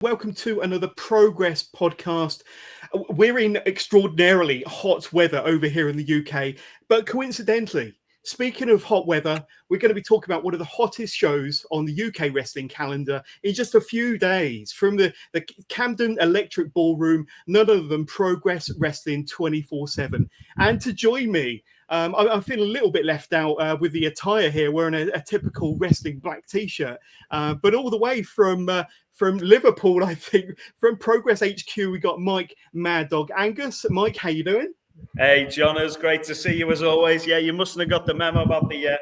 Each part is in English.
Welcome to another Progress podcast. We're in extraordinarily hot weather over here in the UK, but coincidentally, speaking of hot weather, we're going to be talking about one of the hottest shows on the UK wrestling calendar in just a few days from the Camden Electric Ballroom, none other than Progress Wrestling 24/7. And to join me, I feel a little bit left out with the attire here, wearing a typical wrestling black t-shirt, but all the way from Liverpool, I think, from Progress HQ, we got Mike Maddog. Angus, Mike, how you doing? Hey, John, it's great to see you as always. Yeah, you mustn't have got the memo about the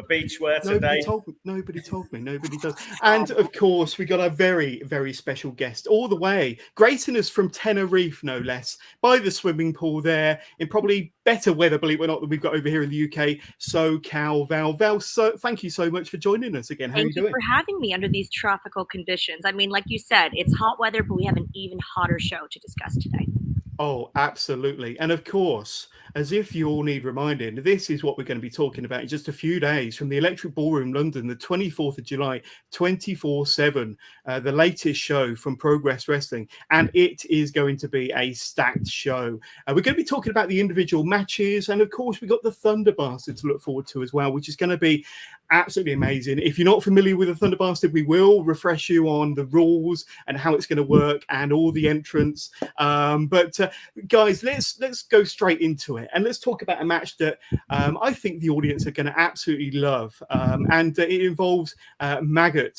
beach wear today. Nobody told me. Nobody does. And of course, we got a very, very special guest all the way, gracing us from Tenerife, no less, by the swimming pool there, in probably better weather, believe it or not, than we've got over here in the UK. SoCal, Val. So thank you so much for joining us again. How are you doing? Thank you for having me under these tropical conditions. I mean, like you said, it's hot weather, but we have an even hotter show to discuss today. Oh, absolutely. And of course, as if you all need reminding, this is what we're going to be talking about in just a few days from the Electric Ballroom, London, the 24th of July, 24/7, the latest show from Progress Wrestling. And it is going to be a stacked show. We're going to be talking about the individual matches. And of course, we've got the Thunder Bastard to look forward to as well, which is going to be absolutely amazing. If you're not familiar with the Thunder Bastard, we will refresh you on the rules and how it's going to work and all the entrants. But guys, let's go straight into it, and let's talk about a match that I think the audience are going to absolutely love, and it involves Maddog,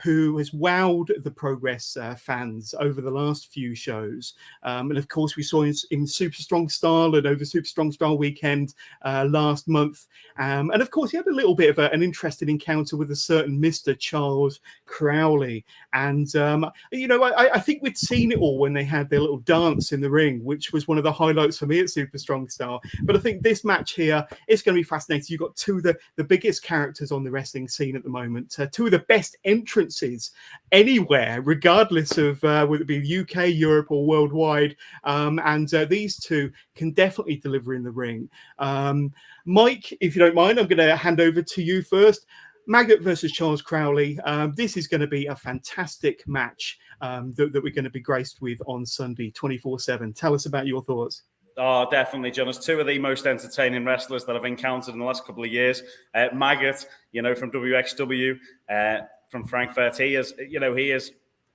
who has wowed the Progress fans over the last few shows. And of course, we saw him in Super Strong Style and over Super Strong Style weekend last month. And of course, he had a little bit of an interesting encounter with a certain Mr. Charles Crowley. And, I think we'd seen it all when they had their little dance in the ring, which was one of the highlights for me at Super Strong Style. But I think this match here is going to be fascinating. You've got two of the biggest characters on the wrestling scene at the moment, two of the best entrants anywhere, regardless of whether it be UK, Europe, or worldwide. And these two can definitely deliver in the ring. Mike, if you don't mind, I'm going to hand over to you first. Maddog versus Charles Crowley. This is going to be a fantastic match that we're going to be graced with on Sunday, 24/7. Tell us about your thoughts. Oh, definitely, John. It's two of the most entertaining wrestlers that I've encountered in the last couple of years. Maddog, from WXW, from Frankfurt, he has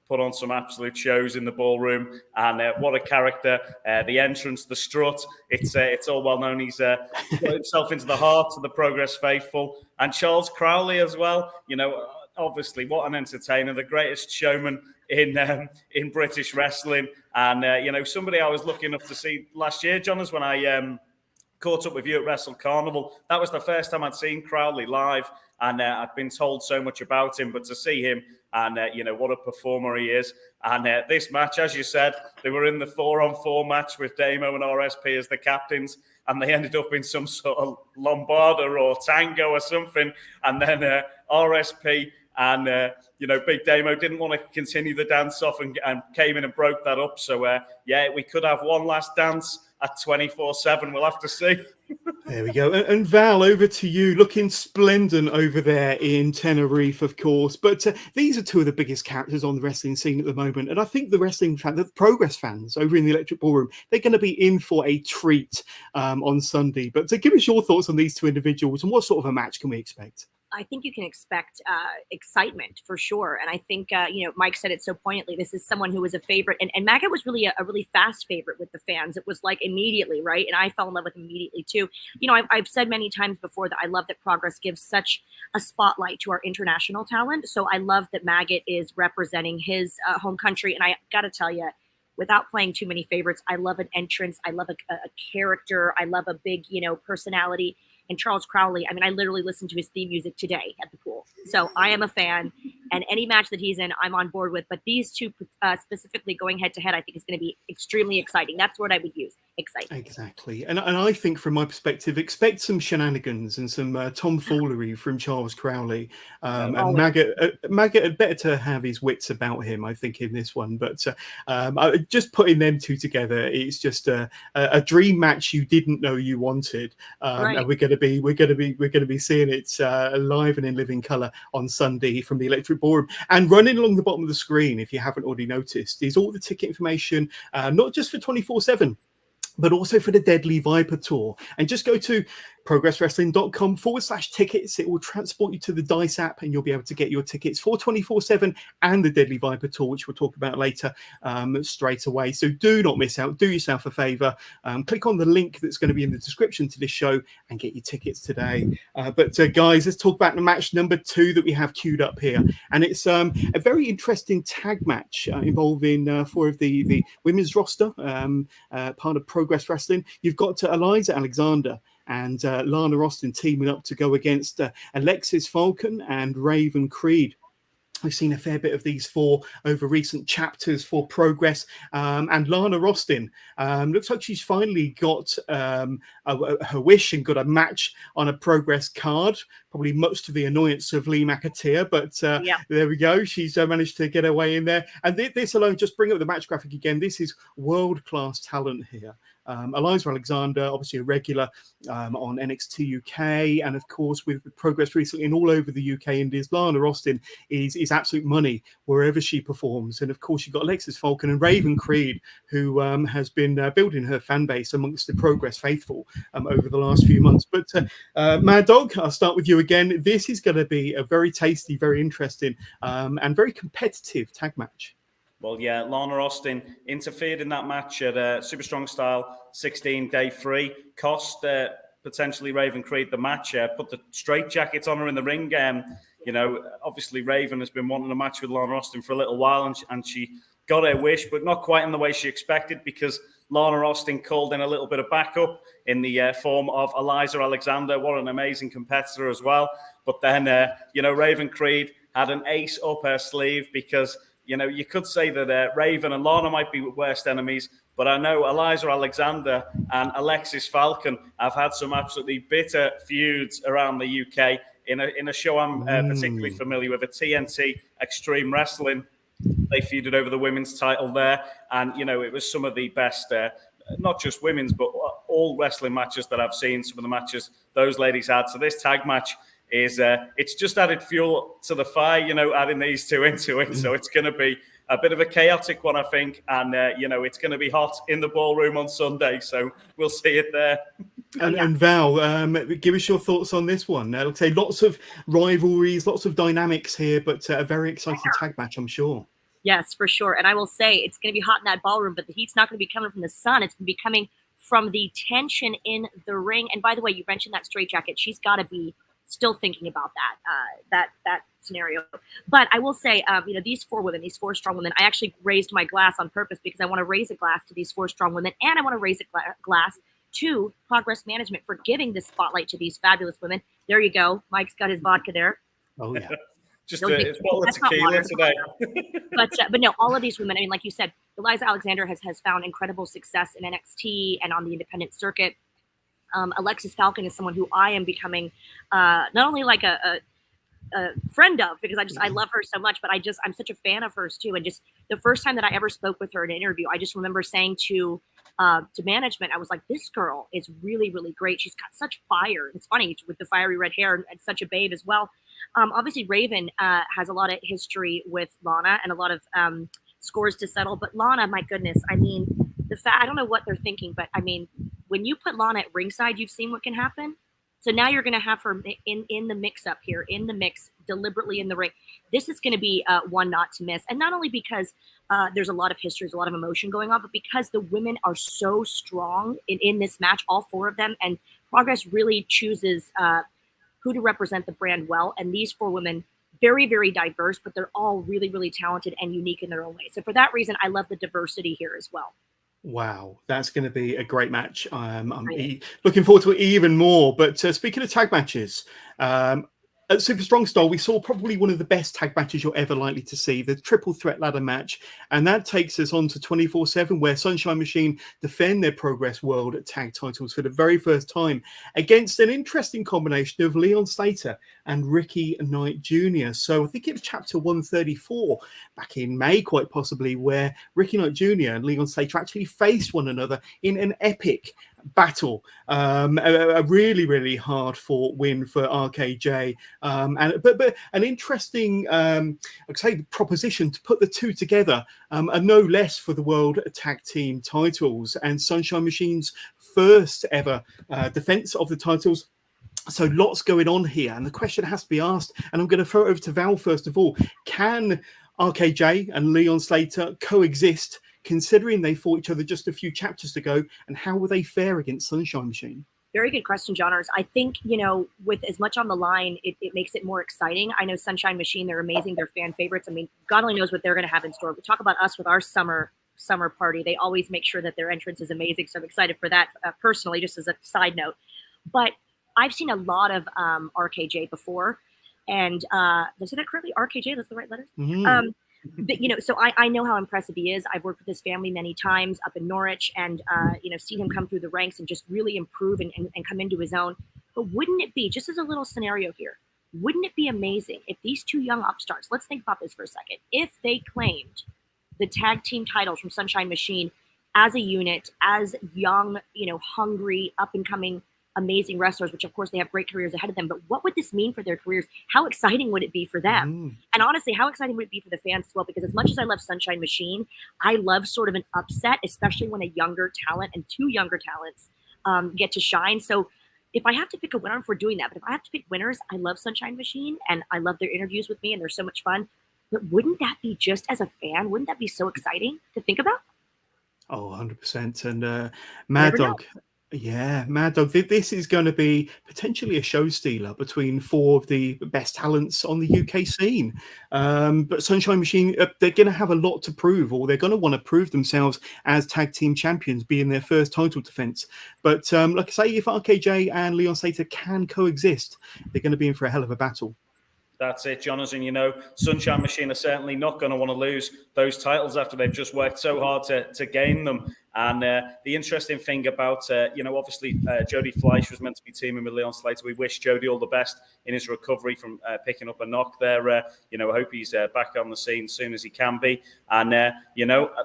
put on some absolute shows in the ballroom, and what a character! The entrance, the strut, it's all well known. He's got himself into the hearts of the Progress faithful, and Charles Crowley as well. Obviously, what an entertainer, the greatest showman in British wrestling, and somebody I was lucky enough to see last year, John, is when I caught up with you at Wrestle Carnival. That was the first time I'd seen Crowley live, and I'd been told so much about him, but to see him and, what a performer he is. And this match, as you said, they were in the 4-on-4 match with Damo and RSP as the captains, and they ended up in some sort of Lombarda or Tango or something. And then RSP and, Big Damo didn't want to continue the dance-off and came in and broke that up. So, we could have one last dance at 24/7. We'll have to see. There we go. And Val, over to you, looking splendid over there in Tenerife, of course. But these are two of the biggest characters on the wrestling scene at the moment. And I think the Progress fans over in the Electric Ballroom, they're going to be in for a treat on Sunday. But give us your thoughts on these two individuals and what sort of a match can we expect? I think you can expect excitement for sure. And I think, Mike said it so poignantly. This is someone who was a favorite. And Maddog was really a really fast favorite with the fans. It was like immediately, right? And I fell in love with him immediately too. I've said many times before that I love that Progress gives such a spotlight to our international talent. So I love that Maddog is representing his home country. And I got to tell you, without playing too many favorites, I love an entrance. I love a character. I love a big, personality. And Charles Crowley, I literally listened to his theme music today at the pool. So I am a fan, and any match that he's in, I'm on board with. But these two specifically going head to head, I think is going to be extremely exciting. That's what I would use. excitement. Exactly. And I think from my perspective, expect some shenanigans and some tomfoolery from Charles Crowley. And Maggot had better to have his wits about him, I think, in this one. But just putting them two together, it's just a dream match you didn't know you wanted. And we're going to be seeing it live and in living color on Sunday from the Electric Ballroom. And running along the bottom of the screen, if you haven't already noticed, is all the ticket information, not just for 24/7. But also for the Deadly Viper Tour. And just go to progresswrestling.com/tickets. It will transport you to the Dice app and you'll be able to get your tickets for 24/7 and the Deadly Viper Tour, which we'll talk about later straight away. So do not miss out. Do yourself a favor. Click on the link that's going to be in the description to this show and get your tickets today. But guys, let's talk about the match number 2 that we have queued up here. And it's a very interesting tag match involving 4 of the women's roster, part of Progress Wrestling. You've got Eliza Alexander and Lana Austin teaming up to go against Alexis Falcon and Raven Creed. We've seen a fair bit of these 4 over recent chapters for Progress. And Lana Austin looks like she's finally got her wish and got a match on a Progress card, probably much to the annoyance of Lee McAteer. But there we go. She's managed to get her way in there. And this alone, just bring up the match graphic again. This is world-class talent here. Eliza Alexander, obviously a regular on NXT UK, and of course with Progress recently and all over the UK Indies. Lana Austin is absolute money wherever she performs. And of course you've got Alexis Falcon and Raven Creed, who has been building her fan base amongst the Progress faithful over the last few months. But Maddog, I'll start with you again. This is going to be a very tasty, very interesting and very competitive tag match. Well, yeah, Lana Austin interfered in that match at Super Strong Style 16, day 3. Cost potentially Raven Creed the match. Put the straight jackets on her in the ring. You know, obviously Raven has been wanting a match with Lana Austin for a little while, and she got her wish, but not quite in the way she expected, because Lana Austin called in a little bit of backup in the form of Eliza Alexander. What an amazing competitor as well. But then, you know, Raven Creed had an ace up her sleeve, because you know, you could say that Raven and Lana might be worst enemies, but I know Eliza Alexander and Alexis Falcon have had some absolutely bitter feuds around the UK in a show I'm particularly familiar with, at TNT Extreme Wrestling. They feuded over the women's title there, and you know, it was some of the best, not just women's, but all wrestling matches that I've seen. Some of the matches those ladies had. So this tag match is it's just added fuel to the fire, you know, adding these 2 into it. So it's going to be a bit of a chaotic one, I think. And, you know, it's going to be hot in the ballroom on Sunday. So we'll see it there. And Val, give us your thoughts on this one. Let's say lots of rivalries, lots of dynamics here, but a very exciting tag match, I'm sure. Yes, for sure. And I will say it's going to be hot in that ballroom, but the heat's not going to be coming from the sun. It's going to be coming from the tension in the ring. And by the way, you mentioned that straitjacket. She's got to be still thinking about that scenario. But I will say, you know, these 4 women, these 4 strong women, I actually raised my glass on purpose because I want to raise a glass to these 4 strong women, and I want to raise a glass to Progress Management for giving this spotlight to these fabulous women. There you go. Mike's got his vodka there. Oh, yeah. Just a bottle of tequila today. But no, all of these women, I mean, like you said, Eliza Alexander has found incredible success in NXT and on the independent circuit. Alexis Falcon is someone who I am becoming not only like a friend of, because I love her so much, but I'm such a fan of hers too. And just the first time that I ever spoke with her in an interview, I just remember saying to management, I was like, this girl is really, really great. She's got such fire. It's funny with the fiery red hair and such a babe as well. Obviously Raven has a lot of history with Lana and a lot of scores to settle, but Lana, my goodness, I mean, I don't know what they're thinking, but I mean, when you put Lana at ringside, you've seen what can happen. So now you're going to have her in the mix up here, in the mix, deliberately in the ring. This is going to be one not to miss. And not only because there's a lot of history, there's a lot of emotion going on, but because the women are so strong in this match, all 4 of them. And Progress really chooses who to represent the brand well. And these 4 women, very, very diverse, but they're all really, really talented and unique in their own way. So for that reason, I love the diversity here as well. Wow, that's going to be a great match. I'm looking forward to it even more. But speaking of tag matches, At Super Strong Style, we saw probably one of the best tag matches you're ever likely to see, the triple threat ladder match. And that takes us on to 24/7, where Sunshine Machine defend their Progress World tag titles for the very first time against an interesting combination of Leon Slater and Ricky Knight Jr. So I think it was chapter 134 back in May, quite possibly, where Ricky Knight Jr. and Leon Slater actually faced one another in an epic battle. A really, really hard fought win for RKJ. But an interesting, I'd say, proposition to put the two together, and no less for the World Tag Team titles and Sunshine Machine's first ever defense of the titles. So lots going on here, and the question has to be asked, and I'm going to throw it over to Val first of all. Can RKJ and Leon Slater coexist, considering they fought each other just a few chapters ago, and how will they fare against Sunshine Machine? Very good question, Johners. I think, with as much on the line, it makes it more exciting. I know Sunshine Machine, they're amazing. They're fan favorites. I mean, God only knows what they're going to have in store. We talk about us with our summer party. They always make sure that their entrance is amazing. So I'm excited for that personally, just as a side note. But I've seen a lot of RKJ before. And did I say that correctly? RKJ, that's the right letter? Mm-hmm. So I know how impressive he is. I've worked with his family many times up in Norwich, and seen him come through the ranks and just really improve and come into his own. But wouldn't it be, just as a little scenario here, wouldn't it be amazing if these two young upstarts, let's think about this for a second, if they claimed the tag team titles from Sunshine Machine as a unit, as young, hungry, up and coming, amazing wrestlers, which of course they have great careers ahead of them, but what would this mean for their careers? How exciting would it be for them? And honestly, how exciting would it be for the fans as well? Because as much as I love Sunshine Machine, I love sort of an upset, especially when a younger talent and two younger talents get to shine. So if I have to pick a winner, if we're doing that, but if I have to pick winners, I love Sunshine Machine and I love their interviews with me and they're so much fun. But wouldn't that be, just as a fan, wouldn't that be so exciting to think about? Oh, 100%. And Maddog. Yeah, Maddog, this is going to be potentially a show stealer between four of the best talents on the UK scene. But Sunshine Machine, they're going to have a lot to prove, or they're going to want to prove themselves as tag team champions, being their first title defense. But like I say, if RKJ and Leon Slater can coexist, they're going to be in for a hell of a battle. That's it, Jonathan. Sunshine Machine are certainly not going to want to lose those titles after they've just worked so hard to gain them. And the interesting thing about, obviously Jody Fleisch was meant to be teaming with Leon Slater. We wish Jody all the best in his recovery from picking up a knock there. I hope he's back on the scene as soon as he can be. And,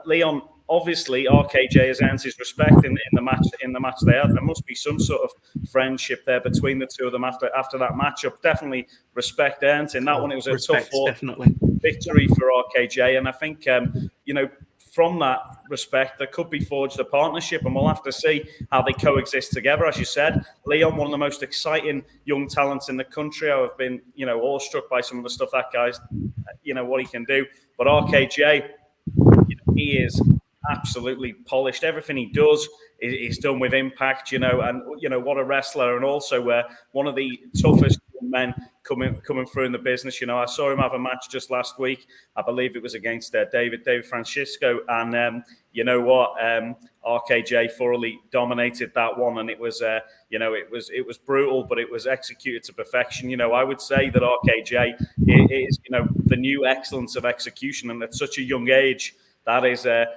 Leon, obviously RKJ has earned his respect in the match they had. There must be some sort of friendship there between the two of them after that matchup. Definitely respect earned in that one. It was a tough victory for RKJ, and I think from that respect there could be forged a partnership, and we'll have to see how they coexist together. As you said, Leon, one of the most exciting young talents in the country. I've been awestruck by some of the stuff that guy's what he can do. But RKJ, he is absolutely polished. Everything he does is done with impact, and what a wrestler, and also one of the toughest men coming through in the business. I saw him have a match just last week. I believe it was against David Francisco, and RKJ thoroughly dominated that one, and it was it was brutal, but it was executed to perfection. I would say that RKJ is the new excellence of execution, and at such a young age, that is, a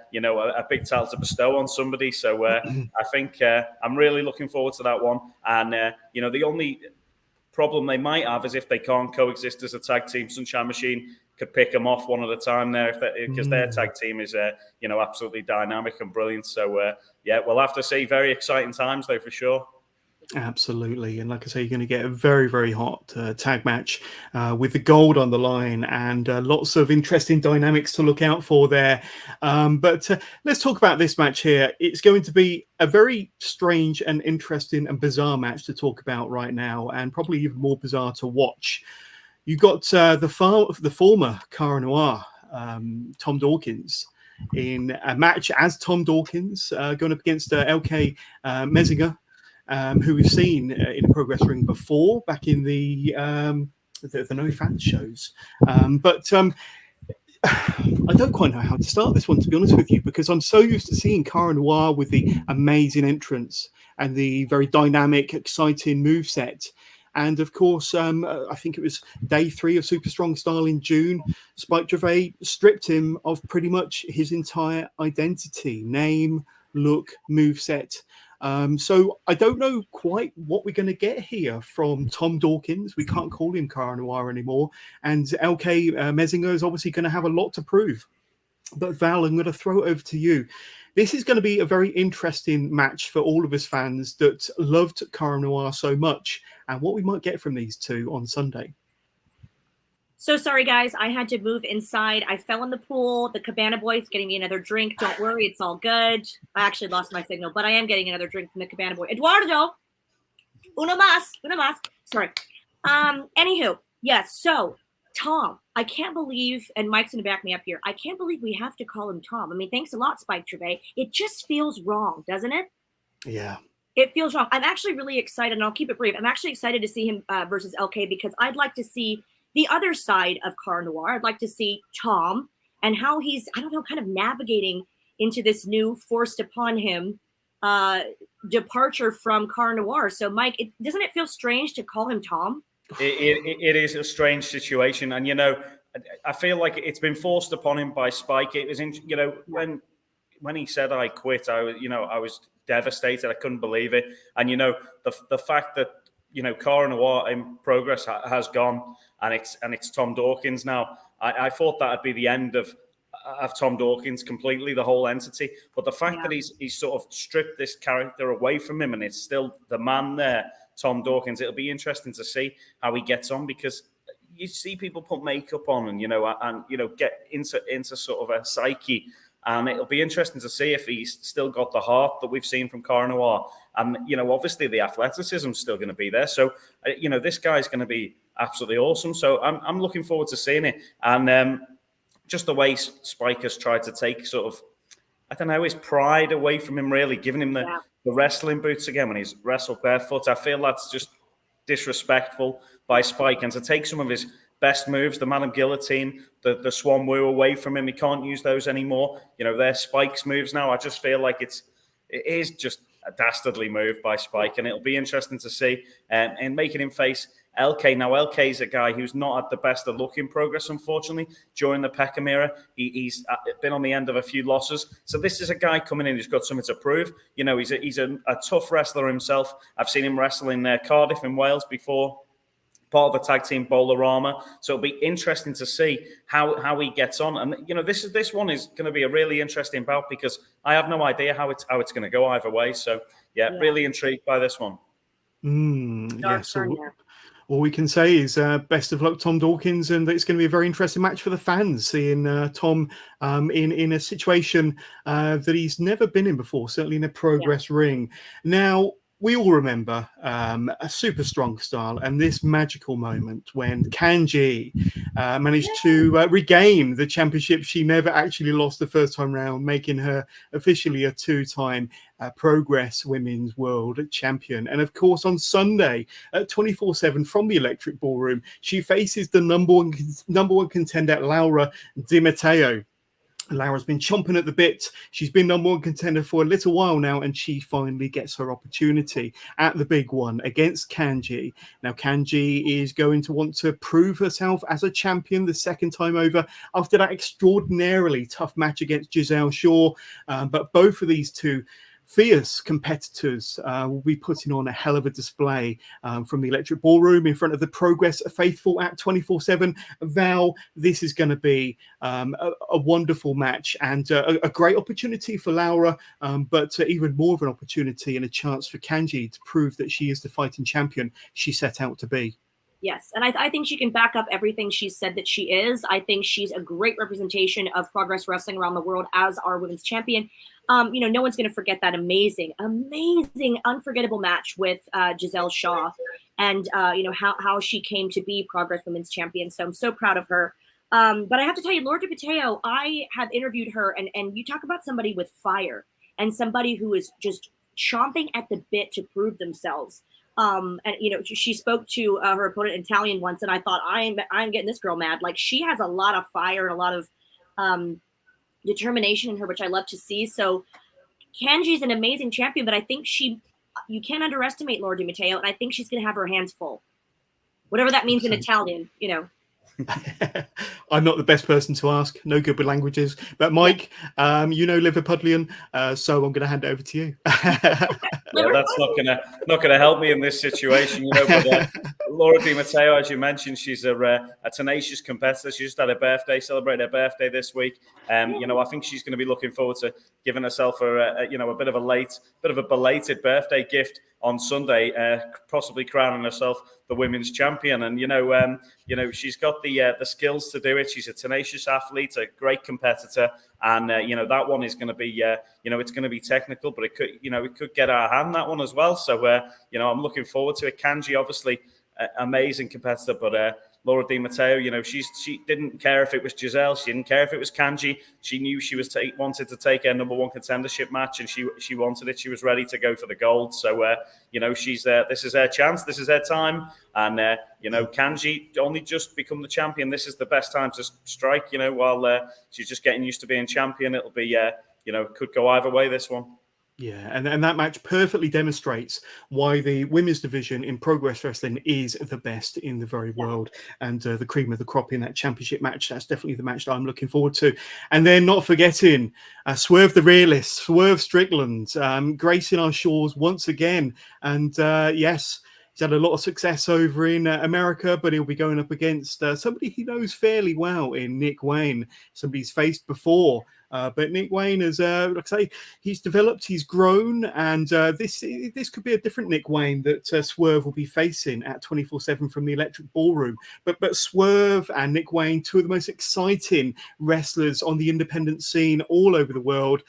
big title to bestow on somebody. So I think I'm really looking forward to that one. And, the only problem they might have is if they can't coexist as a tag team. Sunshine Machine could pick them off one at a time there because their tag team is, absolutely dynamic and brilliant. So, we'll have to see. Very exciting times, though, for sure. Absolutely. And like I say, you're going to get a very, very hot tag match with the gold on the line, and lots of interesting dynamics to look out for there. But let's talk about this match here. It's going to be a very strange and interesting and bizarre match to talk about right now, and probably even more bizarre to watch. You've got the former Cara Noir, Tom Dawkins, in a match as Tom Dawkins, going up against LK Messinger, who we've seen in a Progress Ring before, back in the No Fans shows. But I don't quite know how to start this one, to be honest with you, because I'm so used to seeing Cara Noir with the amazing entrance and the very dynamic, exciting moveset. And of course, I think it was day 3 of Super Strong Style in June. Spike Gervais stripped him of pretty much his entire identity, name, look, moveset. So I don't know quite what we're going to get here from Tom Dawkins. We can't call him Cara Noir anymore. And LK Messinger is obviously going to have a lot to prove. But Val, I'm going to throw it over to you. This is going to be a very interesting match for all of us fans that loved Cara Noir so much, and what we might get from these two on Sunday. So sorry, guys. I had to move inside. I fell in the pool. The Cabana Boy's getting me another drink. Don't worry. It's all good. I actually lost my signal, but I am getting another drink from the Cabana Boy. Eduardo, uno más. Sorry. Anywho, yes. So Tom, I can't believe, and Mike's going to back me up here, I can't believe we have to call him Tom. I mean, thanks a lot, Spike Gervais. It just feels wrong, doesn't it? Yeah. It feels wrong. I'm actually really excited, and I'll keep it brief. I'm actually excited to see him versus LK because I'd like to see the other side of Cara Noir. I'd like to see Tom and how he's, I don't know, kind of navigating into this new forced upon him departure from Cara Noir. So, Mike, doesn't it feel strange to call him Tom? It is a strange situation, and I feel like it's been forced upon him by Spike. It was, when he said I quit, I was devastated. I couldn't believe it, and the fact that Cara Noir in Progress has gone, and it's Tom Dawkins now. I thought that'd be the end of Tom Dawkins completely, the whole entity. But the fact that he's sort of stripped this character away from him, and it's still the man there, Tom Dawkins. It'll be interesting to see how he gets on, because you see people put makeup on and get into sort of a psyche, and it'll be interesting to see if he's still got the heart that we've seen from Cara Noir. And obviously the athleticism is still going to be there. So this guy's going to be absolutely awesome. So I'm looking forward to seeing it. And just the way Spike has tried to take sort of, I don't know, his pride away from him, really, giving him the wrestling boots again when he's wrestled barefoot. I feel that's just disrespectful by Spike. And to take some of his best moves, the Madam Guillotine, the Swan Woo away from him, he can't use those anymore. They're Spike's moves now. I just feel like it is just a dastardly move by Spike, and it'll be interesting to see. And making him face LK. Now, LK is a guy who's not at the best of luck in Progress, unfortunately, during the Peckham era. He's been on the end of a few losses. So this is a guy coming in who's got something to prove. He's a tough wrestler himself. One seen him wrestle in Cardiff in Wales before, part of a tag team Bolarama. So it'll be interesting to see how he gets on. And this one is going to be a really interesting bout, because I have no idea how it's going to go either way. So really intrigued by this one. Yes. All we can say is best of luck, Tom Dawkins, and it's going to be a very interesting match for the fans, seeing Tom in a situation that he's never been in before, certainly in a Progress ring. Now, we all remember a Super Strong Style and this magical moment when Kanji managed to regain the championship she never actually lost the first time round, making her officially a 2-time Progress Women's World Champion. And of course, on Sunday at 24/7 from the Electric Ballroom, she faces the number one contender, Laura Di Matteo. Laura's been chomping at the bit. She's been number one contender for a little while now, and she finally gets her opportunity at the big one against Kanji. Now, Kanji is going to want to prove herself as a champion the second time over after that extraordinarily tough match against Giselle Shaw. But both of these two fierce competitors will be putting on a hell of a display from the Electric Ballroom in front of the Progress faithful at 24/7. Val, this is going to be a wonderful match and a great opportunity for Laura, but even more of an opportunity and a chance for Kanji to prove that she is the fighting champion she set out to be. Yes, and I think she can back up everything she said that she is. I think she's a great representation of Progress Wrestling around the world as our women's champion. No one's going to forget that amazing, unforgettable match with Giselle Shaw, and how she came to be Progress Women's Champion. So I'm so proud of her. But I have to tell you, Laura Di Matteo, I have interviewed her, and you talk about somebody with fire and somebody who is just chomping at the bit to prove themselves. And she spoke to her opponent in Italian once, and I thought, I'm getting this girl mad. Like, she has a lot of fire and a lot of determination in her, which I love to see. So Kanji's an amazing champion, but I think you can't underestimate Laura Di Matteo, and I think she's going to have her hands full. whatever that means in Italian, you know. I'm not the best person to ask. No good with languages. But Mike, you know Liverpudlian, so I'm going to hand it over to you. Yeah, that's not gonna help me in this situation, you know. But Laura Di Matteo, as you mentioned, she's a tenacious competitor. She just had her birthday, celebrated her birthday this week. You know, I think she's going to be looking forward to giving herself a bit of a belated birthday gift on Sunday, possibly crowning herself the women's champion. And you know, she's got the skills to do it. She's a tenacious athlete, a great competitor, and you know, that one is going to be it's going to be technical, but it could get our hand, that one as well. So you know, I'm looking forward to it. Kanji, obviously, amazing competitor, but Laura Di Matteo, you know, she didn't care if it was Giselle, she didn't care if it was Kanji. She knew she was wanted to take her #1 contendership match, and she wanted it. She was ready to go for the gold. So you know, she's this is her chance, this is her time, and you know, Kanji only just become the champion. This is the best time to strike. You know, while she's just getting used to being champion, it'll be you know, could go either way, this one. Yeah, and that match perfectly demonstrates why the women's division in Progress Wrestling is the best in the very world, and the cream of the crop in that championship match. That's definitely the match that I'm looking forward to. And then not forgetting Swerve the Realist, Swerve Strickland, gracing our shores once again. And yes, he's had a lot of success over in America, but he'll be going up against somebody he knows fairly well in Nick Wayne, somebody he's faced before. But Nick Wayne has, like I say, he's developed, he's grown, and this could be a different Nick Wayne that Swerve will be facing at 24/7 from the Electric Ballroom. But Swerve and Nick Wayne, two of the most exciting wrestlers on the independent scene all over the world.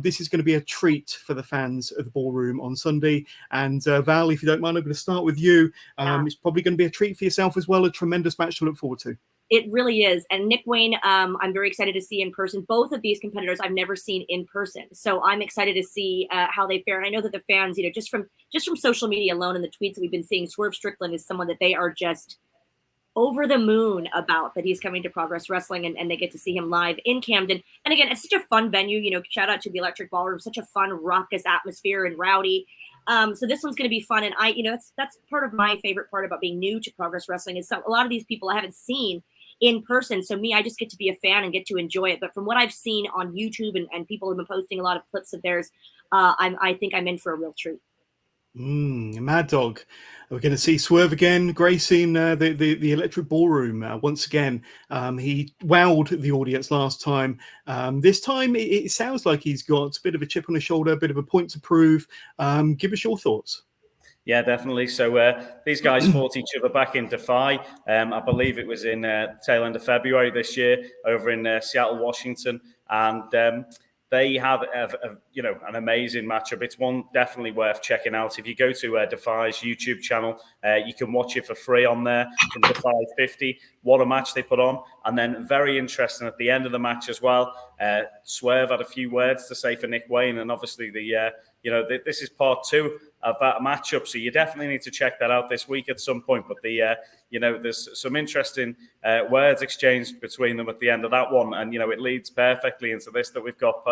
This is going to be a treat for the fans of the Ballroom on Sunday. And Val, if you don't mind, I'm going to start with you. It's probably going to be a treat for yourself as well. A tremendous match to look forward to. It really is. And Nick Wayne, I'm very excited to see in person. Both of these competitors I've never seen in person. So I'm excited to see how they fare. And I know that the fans, you know, just from social media alone and the tweets that we've been seeing, Swerve Strickland is someone that they are just over the moon about, that he's coming to Progress Wrestling, and they get to see him live in Camden. And again, it's such a fun venue. You know, shout out to the Electric Ballroom, such a fun, raucous atmosphere and rowdy. So this one's going to be fun. And that's part of my favorite part about being new to Progress Wrestling is a lot of these people I haven't seen in person. So I just get to be a fan and get to enjoy it. But from what I've seen on YouTube and people have been posting a lot of clips of theirs, I think I'm in for a real treat. Maddog, we're going to see Swerve again, gracing the Electric Ballroom once again. He wowed the audience last time. This time it sounds like he's got a bit of a chip on his shoulder, a bit of a point to prove. Give us your thoughts. Yeah, definitely. So these guys fought each other back in Defy. I believe it was in tail end of February this year over in Seattle, Washington. And they have an amazing matchup. It's one definitely worth checking out. If you go to Defy's YouTube channel, you can watch it for free on there from Defy 50. What a match they put on. And then very interesting at the end of the match as well. Swerve had a few words to say for Nick Wayne. And obviously this is part 2 of that matchup, so you definitely need to check that out this week at some point. But there's some interesting words exchanged between them at the end of that one, and it leads perfectly into this, that we've got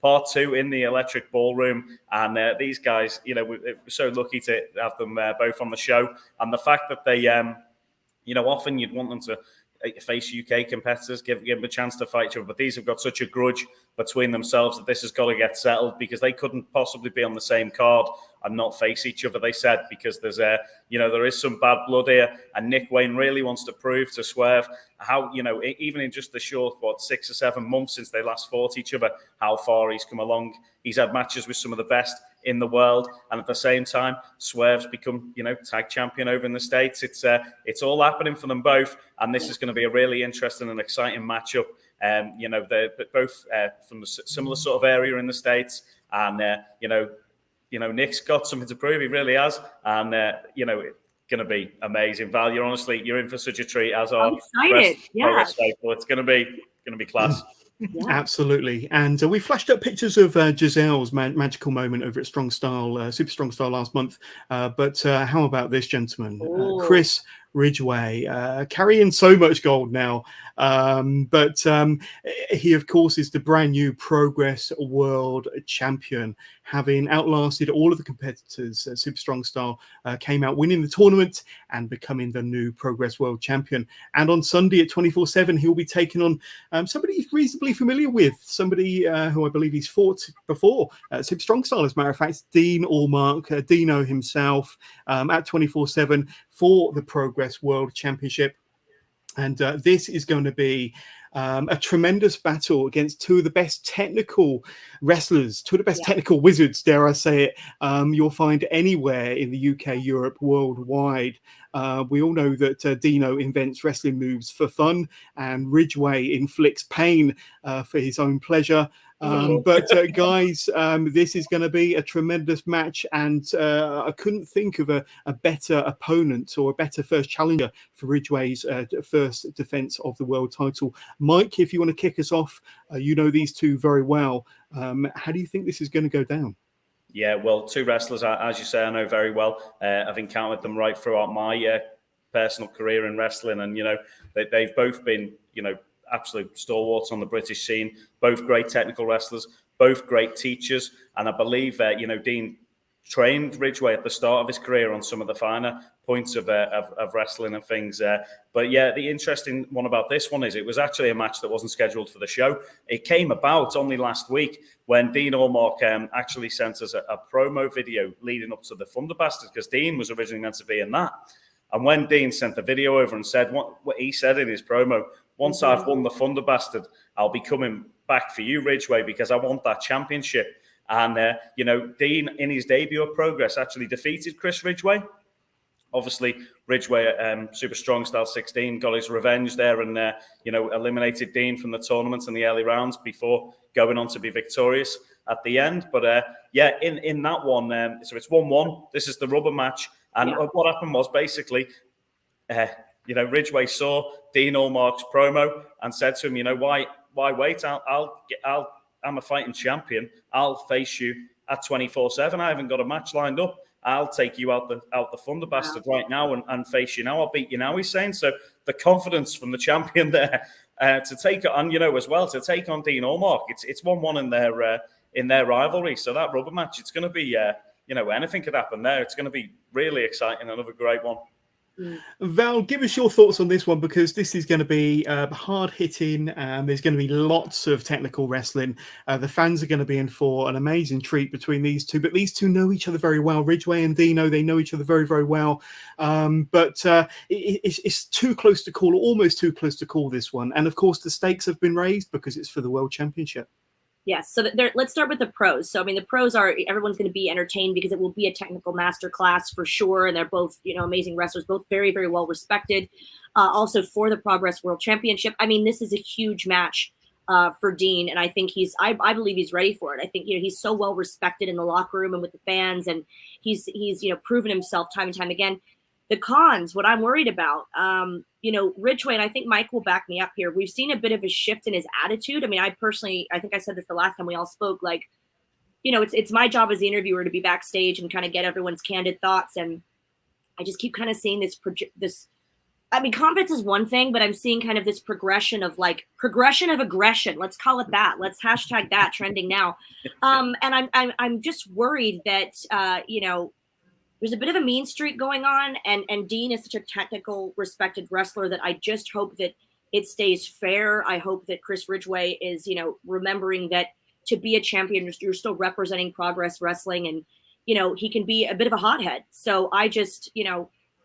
part 2 in the Electric Ballroom, and these guys, we're so lucky to have them both on the show, and the fact that they often you'd want them to face UK competitors, give them a chance to fight each other, but these have got such a grudge between themselves that this has got to get settled, because they couldn't possibly be on the same card and not face each other, they said, because there's there is some bad blood here, and Nick Wayne really wants to prove to Swerve how, even in just the short 6 or 7 months since they last fought each other, how far he's come along. He's had matches with some of the best in the world, and at the same time, Swerve's become, tag champion over in the States. It's all happening for them both, and this is going to be a really interesting and exciting matchup. They're both from a similar sort of area in the States, and Nick's got something to prove. He really has, and it's going to be amazing. Val, you're in for such a treat, as are. I'm excited. Yeah, it's going to be class. Yeah. Absolutely. And we flashed up pictures of Giselle's magical moment over at Super Strong Style last month. But how about this, gentlemen? Chris Ridgway, carrying so much gold now. But he, of course, is the brand new Progress World Champion, having outlasted all of the competitors. Super Strong Style came out winning the tournament and becoming the new Progress World Champion. And on Sunday at 24/7, he'll be taking on somebody he's reasonably familiar with, somebody who I believe he's fought before, Super Strong Style, as a matter of fact, Dean Allmark, Dino himself, at 24/7 for the Progress World Championship. And this is going to be a tremendous battle against two of the best technical wrestlers, two of the best technical wizards, dare I say it, you'll find anywhere in the UK, Europe, worldwide. We all know that Dino invents wrestling moves for fun, and Ridgway inflicts pain for his own pleasure. But guys, this is going to be a tremendous match, and I couldn't think of a better opponent or a better first challenger for Ridgway's first defense of the world title. Mike, if you want to kick us off, you know these two very well. How do you think this is going to go down? Yeah, well, two wrestlers, as you say, I know very well. I've encountered them right throughout my personal career in wrestling, and they've both been absolute stalwarts on the British scene. Both great technical wrestlers, both great teachers, and I believe Dean trained Ridgway at the start of his career on some of the finer points of wrestling and things. But yeah, the interesting one about this one is it was actually a match that wasn't scheduled for the show. It came about only last week when Dean Allmark actually sent us a promo video leading up to the Thunderbasters, because Dean was originally meant to be in that. And when Dean sent the video over and said what he said in his promo, once I've won the Thunderbastard, I'll be coming back for you, Ridgway, because I want that championship. And, Dean, in his debut of Progress, actually defeated Chris Ridgway. Obviously, Ridgway, Super Strong Style 16, got his revenge there and, eliminated Dean from the tournament in the early rounds before going on to be victorious at the end. But, in that one, so it's 1-1. This is the rubber match. And what happened was basically, Ridgway saw Dean Allmark's promo and said to him, why wait? I'm a fighting champion. I'll face you at 24/7. I haven't got a match lined up. I'll take you out the Thunderbastard right now and face you now. I'll beat you now, he's saying. So the confidence from the champion there to take it on, as well, to take on Dean Allmark. It's 1-1 in their rivalry. So that rubber match, it's going to be, anything could happen there. It's going to be really exciting. Another great one. Val, give us your thoughts on this one, because this is going to be hard hitting. There's going to be lots of technical wrestling. The fans are going to be in for an amazing treat between these two, but these two know each other very well. Ridgway and Dino, they know each other very, very well. But it's too close to call, almost too close to call this one. And of course, the stakes have been raised because it's for the World Championship. Yes. So let's start with the pros. So, the pros are everyone's going to be entertained because it will be a technical masterclass for sure. And they're both, amazing wrestlers, both very, very well respected. Also for the Progress World Championship. This is a huge match for Dean. And I think I believe he's ready for it. I think, he's so well respected in the locker room and with the fans. And he's proven himself time and time again. The cons, what I'm worried about, Ridgway, and I think Mike will back me up here. We've seen a bit of a shift in his attitude. I think I said this the last time we all spoke, it's my job as the interviewer to be backstage and kind of get everyone's candid thoughts. And I just keep kind of seeing this, confidence is one thing, but I'm seeing kind of this progression of aggression. Let's call it that. Let's hashtag that trending now. And I'm just worried that, there's a bit of a mean streak going on, and Dean is such a technical, respected wrestler that I just hope that it stays fair. I hope that Chris Ridgway is, remembering that to be a champion, you're still representing Progress Wrestling, and, he can be a bit of a hothead. So I just,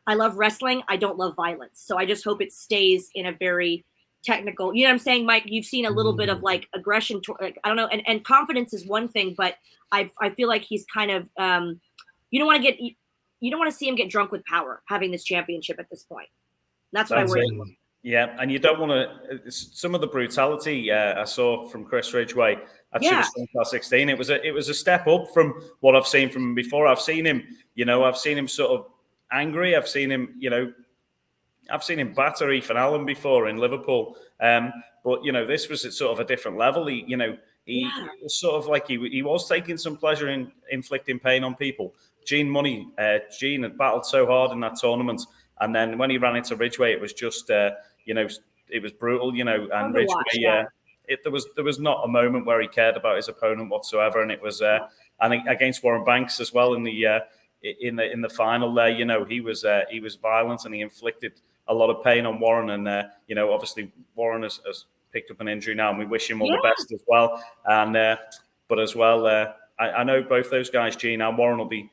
I love wrestling. I don't love violence. So I just hope it stays in a very technical, you know what I'm saying, Mike? You've seen a little bit of aggression. I don't know. And confidence is one thing, but I feel like he's kind of, you don't want to see him get drunk with power having this championship at this point. That's what I worry about. Yeah, and you don't want to. Some of the brutality I saw from Chris Ridgway at Super Strong Style 16. It was a step up from what I've seen from him before. I've seen him, sort of angry. I've seen him, batter Ethan Allen before in Liverpool. But this was at sort of a different level. He was sort of like he was taking some pleasure in inflicting pain on people. Gene had battled so hard in that tournament, And then when he ran into Ridgeway, it was just, you know, it was brutal, you know, and Ridgeway, there was not a moment where he cared about his opponent whatsoever. And it was, and against Warren Banks as well in the final there, you know, he was violent and he inflicted a lot of pain on Warren. And, you know, obviously Warren has picked up an injury now and we wish him all the best as well. And, but as well, I know both those guys, Gene and Warren, will be,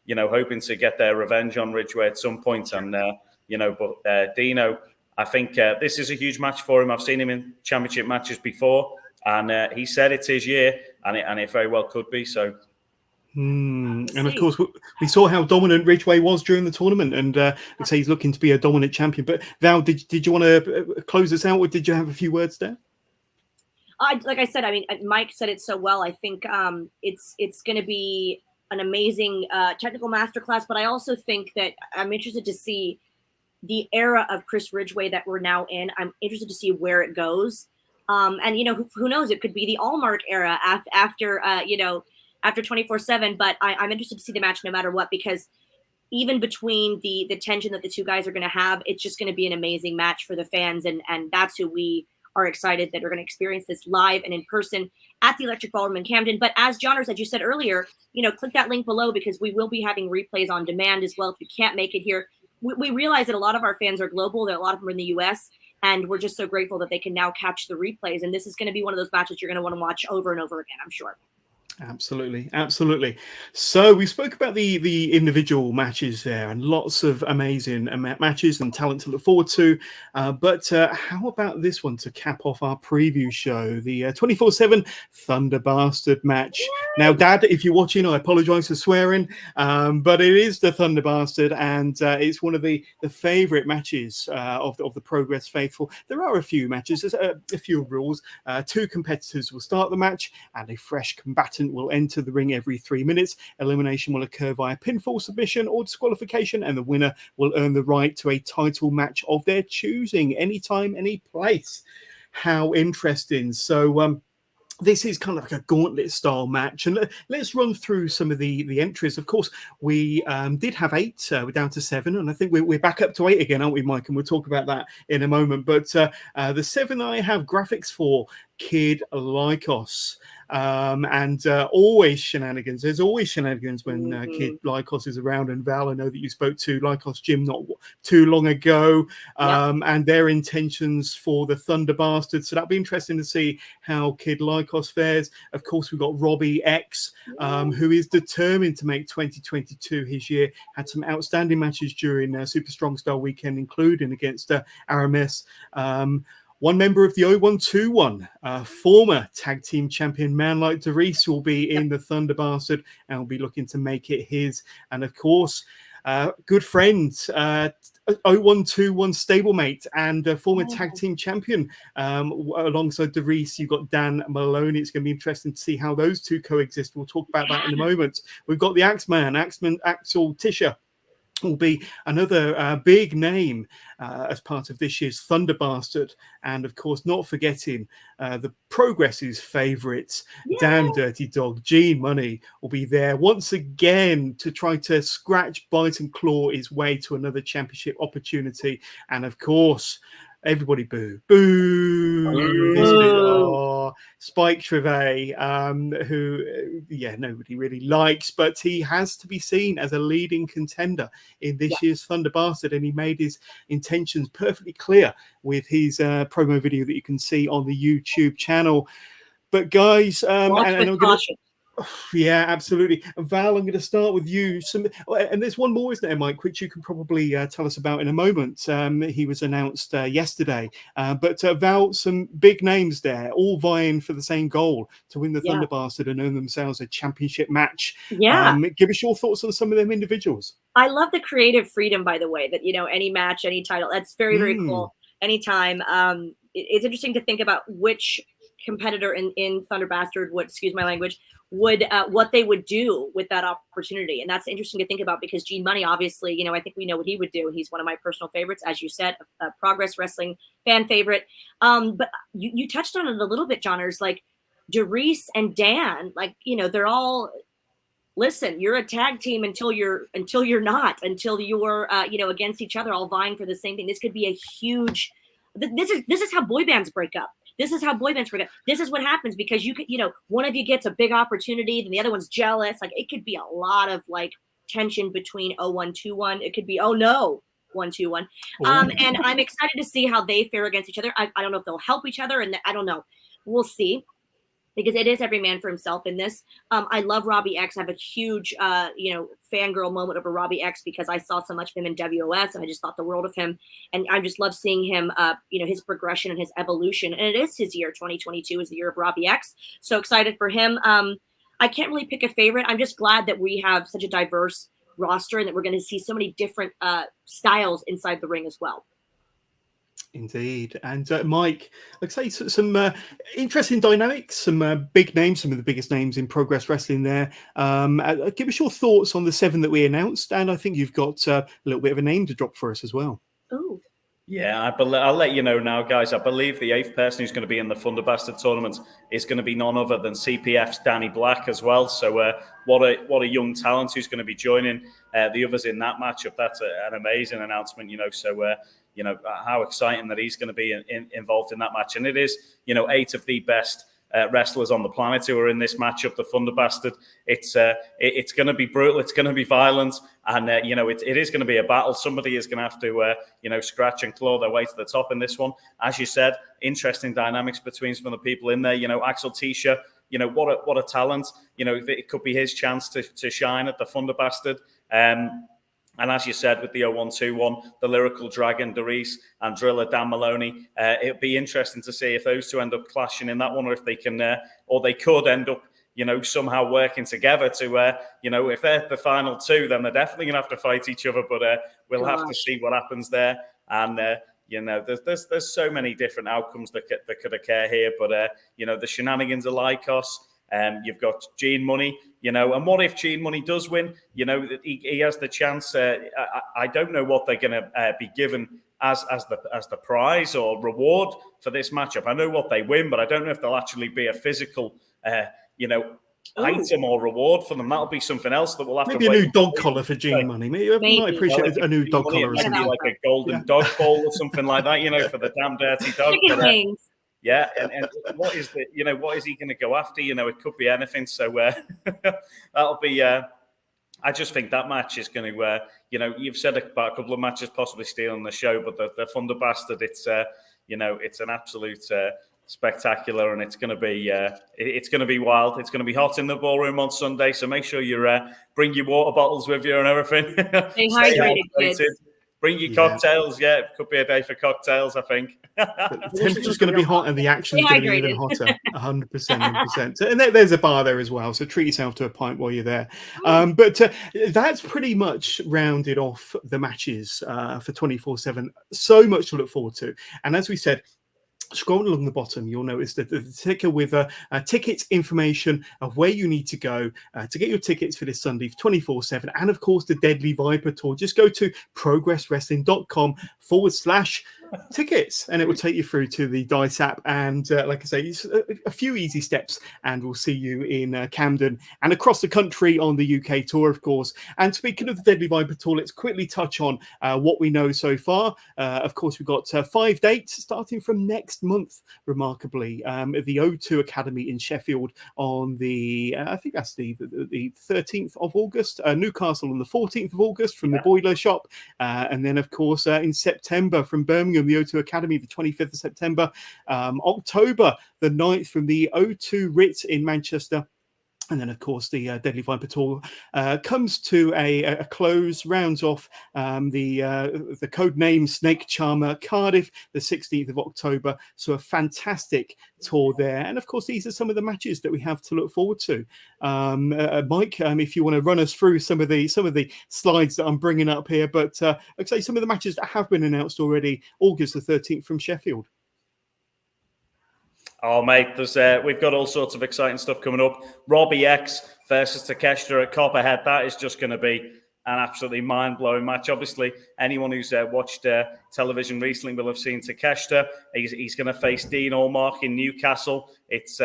you know, hoping to get their revenge on Ridgeway at some point. And, you know, but Dino, I think this is a huge match for him. I've seen him in championship matches before, and he said it's his year, and it very well could be. So, and of course, we saw how dominant Ridgeway was during the tournament, and I'd say he's looking to be a dominant champion. But Val, did you want to close this out, or did you have a few words there? Like I said, I mean, Mike said it so well. I think it's going to be an amazing technical masterclass, but I also think that I'm interested to see the era of Chris Ridgeway that we're now in. I'm interested to see where it goes. And, you know, who knows, it could be the Allmark era after you know, after 24/7, but I'm interested to see the match no matter what, because even between the tension that the two guys are going to have, it's just going to be an amazing match for the fans. And that's who we are excited that are going to experience this live and in person at the Electric Ballroom in Camden. But as John, as you said earlier, you know, click that link below, because we will be having replays on demand as well if you can't make it here. We realize that a lot of our fans are global, that a lot of them are in the US, and we're just so grateful that they can now catch the replays. And this is going to be one of those matches you're going to want to watch over and over again, I'm sure. Absolutely, absolutely. So we spoke about the individual matches there, and lots of amazing matches and talent to look forward to. But how about this one to cap off our preview show, the 24/7 Thunder Bastard match? Yay! Now, Dad, if you're watching, I apologise for swearing, but it is the Thunder Bastard, and it's one of the favourite matches of the Progress faithful. There are a few matches, there's a few rules. Two competitors will start the match, and a fresh combatant will enter the ring every 3 minutes. Elimination will occur via pinfall, submission, or disqualification, and the winner will earn the right to a title match of their choosing, anytime, any place. How interesting. So this is kind of like a gauntlet style match, and let's run through some of the entries. Of course, we did have 8, we're down to 7, and I think we're back up to 8 again, aren't we, Mike? And we'll talk about that in a moment. But the 7 I have graphics for: Kid Lycos, and always shenanigans. There's always shenanigans when Kid Lycos is around. And Val, I know that you spoke to Lycos Jim not too long ago, and their intentions for the Thunder Bastard. So that'll be interesting to see how Kid Lycos fares. Of course, we've got Robbie X, who is determined to make 2022 his year. Had some outstanding matches during Super Strong Style weekend, including against Aramis. One member of the 0121, former tag team champion Man Like DeReese, will be in the Thunder Bastard and will be looking to make it his. And of course, good friend, 0121 stablemate and former tag team champion, alongside DeReese, you've got Dan Maloney. It's going to be interesting to see how those two coexist. We'll talk about that in a moment. We've got the Axeman, Axel Tischer, will be another big name as part of this year's Thunder Bastard. And of course, not forgetting the Progress's favourites, Dan Dirty Dog, Gene Money will be there once again to try to scratch, bite and claw his way to another championship opportunity. And of course, everybody boo. This bit, Spike Trivet, who, nobody really likes, but he has to be seen as a leading contender in this year's Thunder Bastard, and he made his intentions perfectly clear with his promo video that you can see on the YouTube channel. But guys, yeah, absolutely. And Val, I'm going to start with you. And there's one more, isn't there, Mike, which you can probably tell us about in a moment. He was announced yesterday. But Val, some big names there, all vying for the same goal, to win the Thunder Bastard and earn themselves a championship match. Yeah. Give us your thoughts on some of them individuals. I love the creative freedom, by the way, that, you know, any match, any title, that's very, very cool. Anytime. It's interesting to think about which competitor in Thunder Bastard would, excuse my language, would what they would do with that opportunity. And that's interesting to think about, because Gene Money, obviously, you know, I think we know what he would do. He's one of my personal favorites, as you said, a Progress Wrestling fan favorite. But you touched on it a little bit, Johners, like DeReese and Dan, like, you know, they're all listen, you're a tag team until you're not, until you're against each other, all vying for the same thing. This could be a huge. This is how boy bands break up. This is how boy bands break up. This is what happens because one of you gets a big opportunity, then the other one's jealous. Like, it could be a lot of like tension between 0121. It could be, oh no, 121. And I'm excited to see how they fare against each other. I don't know if they'll help each other, and I don't know. We'll see. Because it is every man for himself in this. I love Robbie X. I have a huge, fangirl moment over Robbie X because I saw so much of him in WOS, and I just thought the world of him. And I just love seeing him, his progression and his evolution. And it is his year. 2022 is the year of Robbie X. So excited for him. I can't really pick a favorite. I'm just glad that we have such a diverse roster and that we're going to see so many different styles inside the ring as well. Indeed. And Mike, I'd say some interesting dynamics, some big names, some of the biggest names in Progress Wrestling there. Give us your thoughts on the 7 that we announced. And I think you've got a little bit of a name to drop for us as well. Ooh. Yeah, I'll let you know now, guys. I believe the 8th person who's going to be in the Thunder Bastard tournament is going to be none other than CPF's Danny Black as well. So what a young talent who's going to be joining the others in that matchup. That's an amazing announcement, So how exciting that he's going to be involved in that match. And it is, 8 of the best wrestlers on the planet who are in this matchup, the Thunder Bastard. It's going to be brutal. It's going to be violent. And, it is going to be a battle. Somebody is going to have to, scratch and claw their way to the top in this one. As you said, interesting dynamics between some of the people in there. Axel Tisha, what a talent. It could be his chance to shine at the Thunder Bastard. And as you said, with the 0121, the Lyrical Dragon, Darius, and Driller, Dan Maloney, it'll be interesting to see if those two end up clashing in that one, or if they can, or they could end up, somehow working together to, if they're the final 2, then they're definitely going to have to fight each other. But we'll have to see what happens there. And there's so many different outcomes that could occur here. But the shenanigans of Lycos. You've got Gene Money, and what if Gene Money does win? He has the chance. I don't know what they're going to be given as the prize or reward for this matchup. I know what they win, but I don't know if there'll actually be a physical, item or reward for them. That'll be something else that we'll have maybe to a new dog collar for Gene Money. Maybe. I might appreciate a new dog collar or something. Like a golden dog bowl or something like that, for the damn dirty dog. Chicken wings. Yeah, and what is what is he going to go after? It could be anything. So that'll be. I just think that match is going to. You've said about a couple of matches possibly stealing the show, but the Thunder Bastard, it's it's an absolute spectacular, and it's going to be wild. It's going to be hot in the ballroom on Sunday. So make sure you bring your water bottles with you and everything. Stay hydrated, kids. Bring your cocktails. Yeah, it could be a day for cocktails, I think. The temperature's going to be hot and the action's going to be even hotter. 100%, 100%. And there's a bar there as well, so treat yourself to a pint while you're there. But that's pretty much rounded off the matches for 24/7. So much to look forward to. And as we said, scrolling along the bottom, you'll notice that the ticker with tickets information of where you need to go to get your tickets for this Sunday for 24/7, and of course the Deadly Viper tour. Just go to progresswrestling.com/tickets, and it will take you through to the Dice app. And like I say, it's a few easy steps, and we'll see you in Camden and across the country on the UK tour, of course. And speaking of the Deadly Viper tour, let's quickly touch on what we know so far. Of course, we've got 5 dates starting from next month, remarkably, at the O2 Academy in Sheffield on the I think that's the 13th of August, Newcastle on the 14th of August from the Boiler Shop, and then of course in September from Birmingham, the O2 Academy, the 25th of September, October the 9th from the O2 Ritz in Manchester. And then, of course, the Deadly Viper tour comes to a close, rounds off the code name Snake Charmer Cardiff, the 16th of October. So a fantastic tour there. And, of course, these are some of the matches that we have to look forward to. Mike, if you want to run us through some of the slides that I'm bringing up here. But I'd say some of the matches that have been announced already, August the 13th from Sheffield. Oh, mate, we've got all sorts of exciting stuff coming up. Robbie X versus Takeshita at Copperhead. That is just going to be an absolutely mind-blowing match. Obviously, anyone who's watched television recently will have seen Takeshita. He's going to face Dean Allmark in Newcastle. It's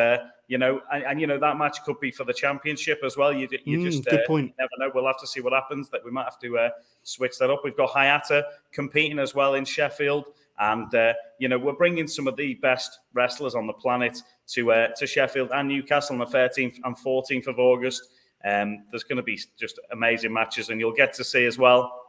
you know, and you know that match could be for the championship as well. You just good point. never know. We'll have to see what happens. That we might have to switch that up. We've got Hayata competing as well in Sheffield, and you know, we're bringing some of the best wrestlers on the planet to Sheffield and Newcastle on the 13th and 14th of August. There's going to be just amazing matches, and you'll get to see as well,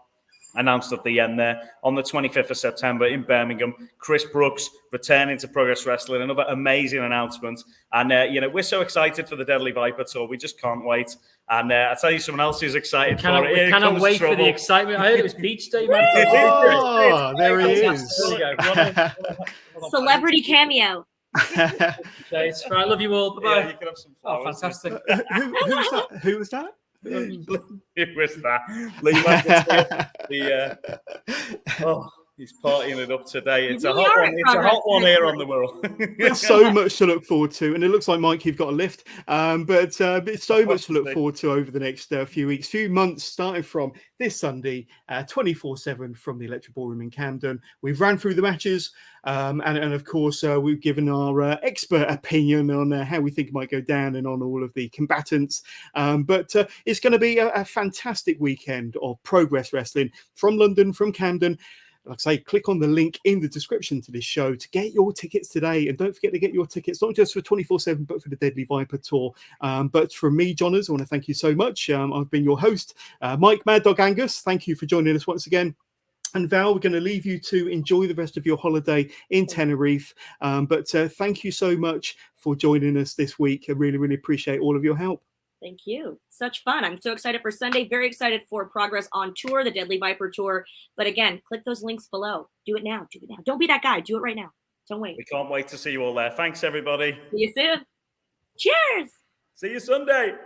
announced at the end there, on the 25th of September in Birmingham, Chris Brooks returning to Progress Wrestling, another amazing announcement. And, you know, we're so excited for the Deadly Viper tour. We just can't wait. And I'll tell you someone else who's excited for it. We cannot wait for the excitement. I heard it was Beach Day, man. Oh, there he is. There we go. Celebrity cameo. I love you all. Bye-bye. Yeah, you can have some flowers. Oh, fantastic. Who was that? Who was that? Lee oh, he's partying it up today. It's a hot one. It's a hot one here on the world. There's so much to look forward to, and it looks like, Mike, you've got a lift. But it's so much to look forward to over the next few months, starting from this Sunday, 24/7 from the Electric Ballroom in Camden. We've ran through the matches, and of course, we've given our expert opinion on how we think it might go down and on all of the combatants. But it's going to be a fantastic weekend of Progress Wrestling from London, from Camden. Like I say, click on the link in the description to this show to get your tickets today. And don't forget to get your tickets, not just for 24/7, but for the Deadly Viper tour. But from me, Johners, I want to thank you so much. I've been your host, Mike Maddog Angus. Thank you for joining us once again. And Val, we're going to leave you to enjoy the rest of your holiday in Tenerife. But thank you so much for joining us this week. I really, really appreciate all of your help. Thank you. Such fun. I'm so excited for Sunday. Very excited for Progress on Tour, the Deadly Viper Tour. But again, click those links below. Do it now. Do it now. Don't be that guy. Do it right now. Don't wait. We can't wait to see you all there. Thanks, everybody. See you soon. Cheers. See you Sunday.